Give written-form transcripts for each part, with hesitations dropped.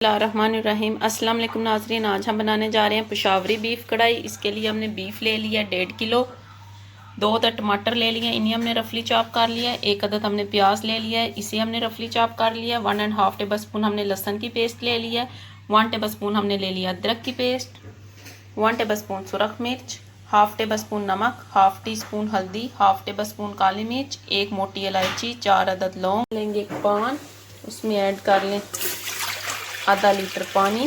बिस्मिल्लाहिर्रहमानिर्रहीम। अस्सलाम वालेकुम नाज़रीन, आज हम बनाने जा रहे हैं पेशावरी बीफ कढ़ाई। इसके लिए हमने बीफ ले लिया 1.5 किलो, 2 अदद टमाटर ले लिए, इन्हें हमने रफली चॉप कर लिया है। 1 अदद हमने प्याज ले लिया है, इसे हमने रफली चॉप कर लिया है। 1.5 टेबल स्पून हमने लहसुन की पेस्ट ले लिया है। 1 टेबल स्पून हमने ले लिया अदरक की पेस्ट, 1 टेबल स्पून सुरख मिर्च, हाफ टेबल स्पून नमक, हाफ टी स्पून हल्दी, हाफ टेबल स्पून काली मिर्च, 1 मोटी इलायची, 4 अदद लौंग लेंगे। एक पान, उसमें ऐड कर लें आधा लीटर पानी।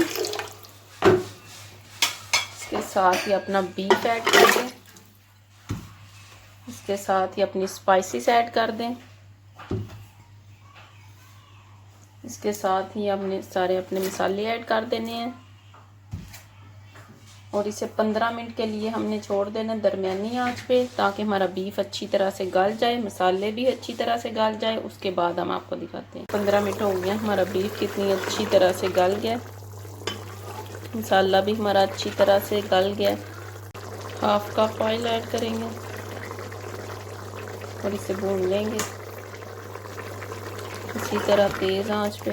इसके साथ ही अपना बीफ ऐड कर दें, इसके साथ ही अपनी स्पाइसेस ऐड कर दें, इसके साथ ही हमने सारे अपने मसाले ऐड कर देने हैं और इसे 15 मिनट के लिए हमने छोड़ देना दरमियानी आंच पे, ताकि हमारा बीफ अच्छी तरह से गल जाए, मसाले भी अच्छी तरह से गल जाए। उसके बाद हम आपको दिखाते हैं। 15 मिनट हो गया, हमारा बीफ कितनी अच्छी तरह से गल गया, मसाला भी हमारा अच्छी तरह से गल गया। हाफ कप ऑयल ऐड करेंगे और इसे भून लेंगे इसी तरह तेज आंच पे।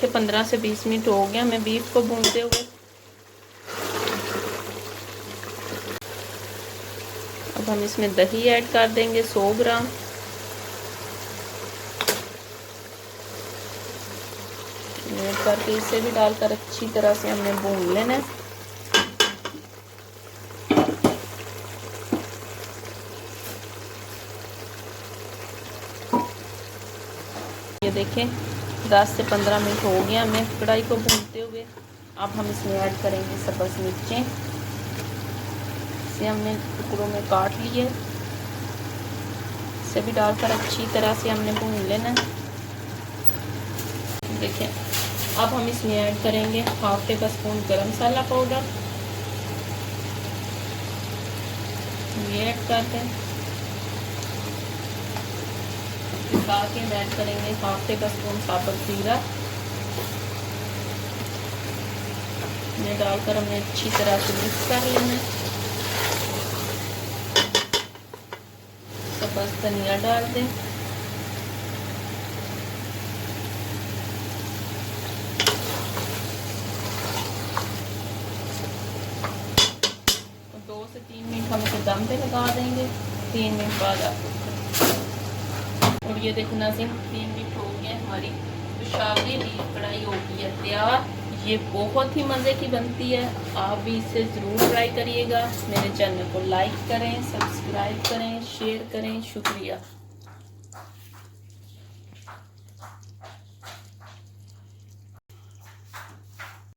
15 से 20 मिनट हो गया हमें बीफ को भूनते हुए। अब हम इसमें दही ऐड कर देंगे 100 ग्राम। ऐड करके इसे भी डालकर अच्छी तरह से हमने भून लेना है। ये देखें 10 से 15 मिनट हो गया हमें कढ़ाई को भूनते हुए। अब हम इसमें ऐड करेंगे सब्ज़ मिर्चें, इसे हमने टुकड़ों में काट लिए, इसे भी डालकर अच्छी तरह से हमने भून लेना है। देखें अब हम इसमें ऐड करेंगे हाफ टेबल स्पून गरम मसाला पाउडर, ये ऐड कर दें। साथ ही हम ऐड करेंगे हाफ टेबल स्पून साबुत जीरा, इन्हें डालकर हमने अच्छी तरह से मिक्स कर लेना है। सब्ज़ धनिया डाल दें, और 2 से 3 मिनट हम इसे दम पे लगा देंगे। 3 मिनट बाद आपको, और ये देखो नाज़रीन 3 मिनट हो गए, हमारी पेशावरी बीफ कढ़ाई हो गई है तैयार। ये बहुत ही मज़े की बनती है, आप भी इसे ज़रूर ट्राई करिएगा। मेरे चैनल को लाइक करें, सब्सक्राइब करें, शेयर करें। शुक्रिया।